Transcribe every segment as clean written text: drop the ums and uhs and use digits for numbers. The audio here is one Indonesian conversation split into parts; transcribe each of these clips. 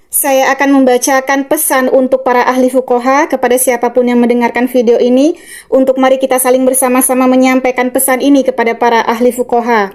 Saya akan membacakan pesan untuk para ahli fuqaha kepada siapapun yang mendengarkan video ini, untuk mari kita saling bersama-sama menyampaikan pesan ini kepada para ahli fuqaha.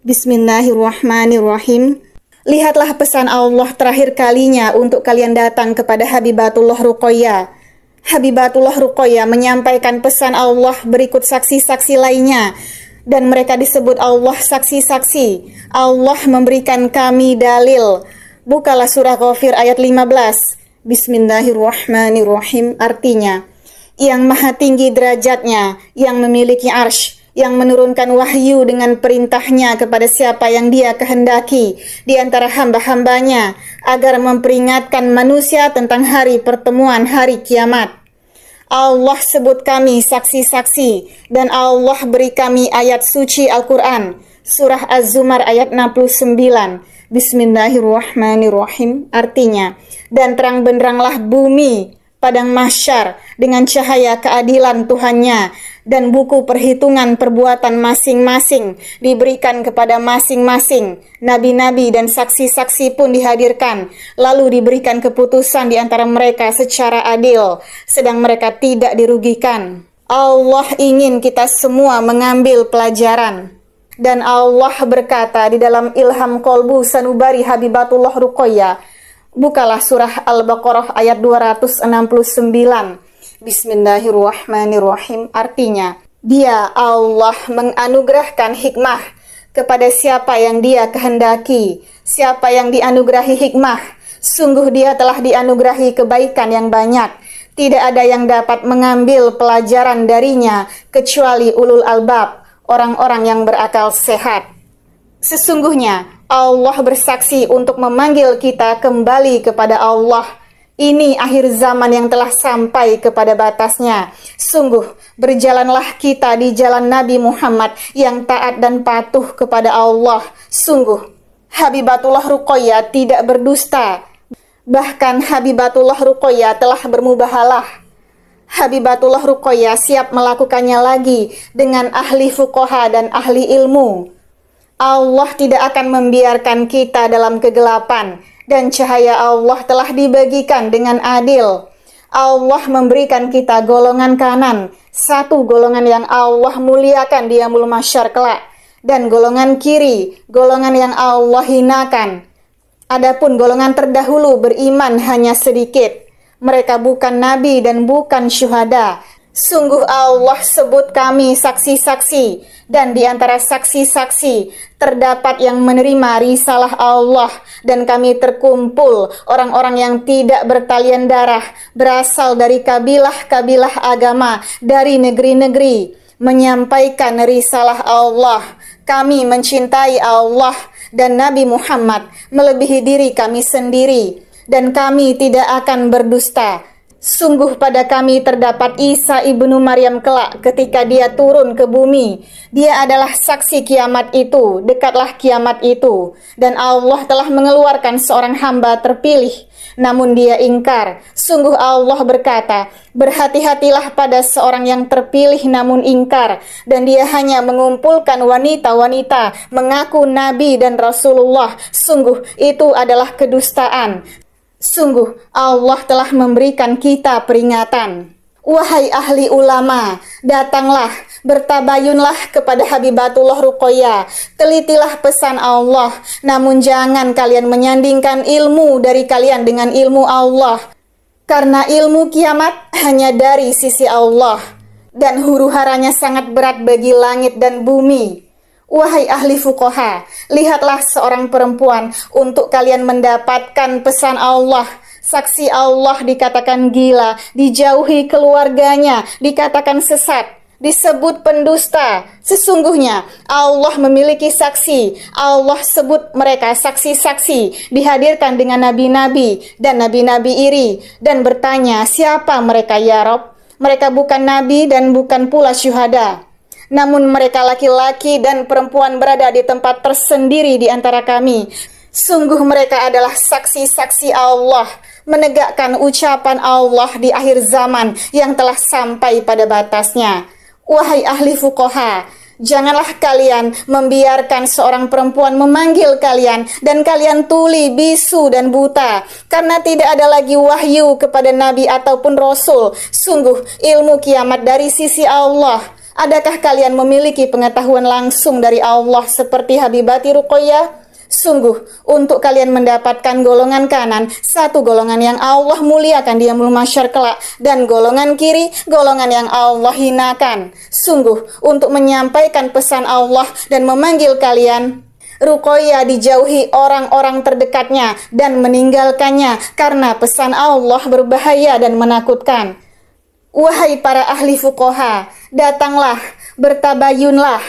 Bismillahirrahmanirrahim. Lihatlah pesan Allah terakhir kalinya untuk kalian datang kepada Habibatullah Ruqayyah. Habibatullah Ruqayyah menyampaikan pesan Allah berikut saksi-saksi lainnya, dan mereka disebut Allah saksi-saksi. Allah memberikan kami dalil. Bukalah surah Ghafir ayat 15. Bismillahirrahmanirrahim. Artinya, yang maha tinggi derajatnya, yang memiliki arsy, yang menurunkan wahyu dengan perintahnya kepada siapa yang dia kehendaki di antara hamba-hambanya, agar memperingatkan manusia tentang hari pertemuan hari kiamat. Allah sebut kami saksi-saksi, dan Allah beri kami ayat suci Al-Quran, surah Az-Zumar ayat 69. Bismillahirrahmanirrahim. Artinya, dan terang benderanglah bumi padang mahsyar dengan cahaya keadilan Tuhannya, dan buku perhitungan perbuatan masing-masing diberikan kepada masing-masing. Nabi-nabi dan saksi-saksi pun dihadirkan, lalu diberikan keputusan di antara mereka secara adil, sedang mereka tidak dirugikan. Allah ingin kita semua mengambil pelajaran. Dan Allah berkata di dalam Ilham Kolbu Sanubari Habibatullah Ruqayyah, bukalah surah Al-Baqarah ayat 269. Bismillahirrahmanirrahim. Artinya, Dia Allah menganugerahkan hikmah kepada siapa yang Dia kehendaki. Siapa yang dianugerahi hikmah, sungguh dia telah dianugerahi kebaikan yang banyak. Tidak ada yang dapat mengambil pelajaran darinya kecuali ulul albab, orang-orang yang berakal sehat. Sesungguhnya Allah bersaksi untuk memanggil kita kembali kepada Allah. Ini akhir zaman yang telah sampai kepada batasnya. Sungguh berjalanlah kita di jalan Nabi Muhammad yang taat dan patuh kepada Allah. Sungguh Habibatullah Ruqayyah tidak berdusta. Bahkan Habibatullah Ruqayyah telah bermubahalah. Habibatullah Ruqayyah siap melakukannya lagi dengan ahli fuqaha dan ahli ilmu. Allah tidak akan membiarkan kita dalam kegelapan, dan cahaya Allah telah dibagikan dengan adil. Allah memberikan kita golongan kanan, satu golongan yang Allah muliakan di yaumul mahsyar kelak, dan golongan kiri, golongan yang Allah hinakan. Adapun golongan terdahulu beriman hanya sedikit. Mereka bukan nabi dan bukan syuhada. Sungguh Allah sebut kami saksi-saksi, dan di antara saksi-saksi terdapat yang menerima risalah Allah, dan kami terkumpul orang-orang yang tidak bertalian darah, berasal dari kabilah-kabilah agama, dari negeri-negeri, menyampaikan risalah Allah. Kami mencintai Allah dan Nabi Muhammad melebihi diri kami sendiri, dan kami tidak akan berdusta. Sungguh pada kami terdapat Isa ibnu Maryam kelak ketika dia turun ke bumi. Dia adalah saksi kiamat itu, dekatlah kiamat itu. Dan Allah telah mengeluarkan seorang hamba terpilih, namun dia ingkar. Sungguh Allah berkata, berhati-hatilah pada seorang yang terpilih namun ingkar, dan dia hanya mengumpulkan wanita-wanita mengaku Nabi dan Rasulullah. Sungguh itu adalah kedustaan. Sungguh Allah telah memberikan kita peringatan. Wahai ahli ulama, datanglah, bertabayunlah kepada Habibatullah Ruqayyah. Telitilah pesan Allah, namun jangan kalian menyandingkan ilmu dari kalian dengan ilmu Allah. Karena ilmu kiamat hanya dari sisi Allah, dan huru-haranya sangat berat bagi langit dan bumi. Wahai ahli fuqaha, lihatlah seorang perempuan untuk kalian mendapatkan pesan Allah. Saksi Allah dikatakan gila, dijauhi keluarganya, dikatakan sesat, disebut pendusta. Sesungguhnya Allah memiliki saksi. Allah sebut mereka saksi-saksi, dihadirkan dengan nabi-nabi dan nabi-nabi iri, dan bertanya, siapa mereka ya Rob? Mereka bukan nabi dan bukan pula syuhada. Namun mereka laki-laki dan perempuan berada di tempat tersendiri di antara kami. Sungguh mereka adalah saksi-saksi Allah, menegakkan ucapan Allah di akhir zaman yang telah sampai pada batasnya. Wahai ahli fuqaha, Janganlah kalian membiarkan seorang perempuan memanggil kalian dan kalian tuli, bisu, dan buta, karena tidak ada lagi wahyu kepada nabi ataupun rasul. Sungguh ilmu kiamat dari sisi Allah. Adakah kalian memiliki pengetahuan langsung dari Allah seperti Habibati Ruqayyah? Sungguh, untuk kalian mendapatkan golongan kanan, satu golongan yang Allah muliakan di yaumul mahsyar kelak, dan golongan kiri, golongan yang Allah hinakan. Sungguh, untuk menyampaikan pesan Allah dan memanggil kalian, Ruqayyah dijauhi orang-orang terdekatnya dan meninggalkannya karena pesan Allah berbahaya dan menakutkan. Wahai para ahli fuqaha, datanglah, bertabayunlah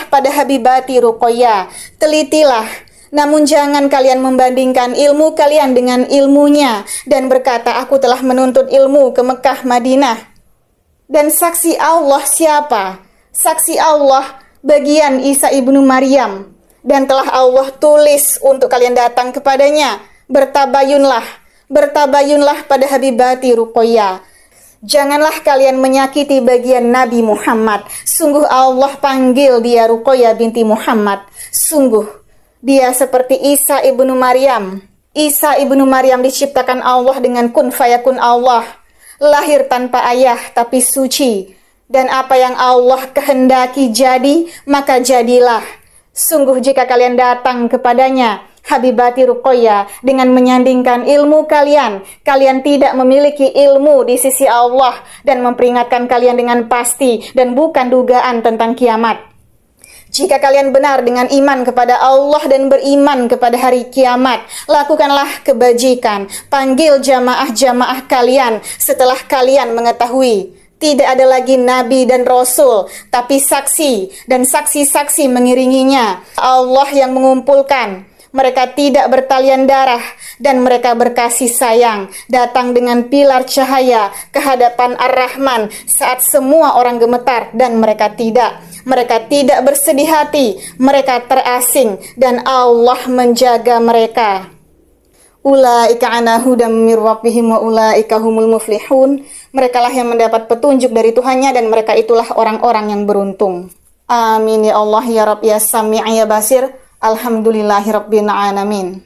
pada Habibati Ruqayyah, telitilah, namun jangan kalian membandingkan ilmu kalian dengan ilmunya dan berkata, aku telah menuntut ilmu ke Mekah, Madinah. Dan saksi Allah siapa? Saksi Allah bagian Isa ibnu Maryam, dan telah Allah tulis untuk kalian datang kepadanya. Bertabayunlah pada Habibati Ruqayyah. Janganlah kalian menyakiti bagian Nabi Muhammad. Sungguh Allah panggil dia Ruqayyah binti Muhammad. Sungguh dia seperti Isa ibnu Maryam. Isa ibnu Maryam diciptakan Allah dengan kun fayakun Allah. Lahir tanpa ayah tapi suci. Dan apa yang Allah kehendaki jadi, maka jadilah. Sungguh jika kalian datang kepadanya, Habibati Ruqayyah, dengan menyandingkan ilmu kalian, kalian tidak memiliki ilmu di sisi Allah dan memperingatkan kalian dengan pasti dan bukan dugaan tentang kiamat. Jika kalian benar dengan iman kepada Allah dan beriman kepada hari kiamat, lakukanlah kebajikan, panggil jamaah-jamaah kalian setelah kalian mengetahui tidak ada lagi nabi dan rasul, tapi saksi dan saksi-saksi mengiringinya. Allah yang mengumpulkan. Mereka tidak bertalian darah dan mereka berkasih sayang, datang dengan pilar cahaya ke hadapan Ar-Rahman saat semua orang gemetar dan mereka tidak. Mereka tidak bersedih hati, mereka terasing dan Allah menjaga mereka. Ulaika ala hudam mir rabbihim wa ulaika humul muflihun. Merekalah yang mendapat petunjuk dari Tuhannya dan mereka itulah orang-orang yang beruntung. Amin ya Allah ya Rabb ya Sami' ya Basir. Alhamdulillahirabbil alamin.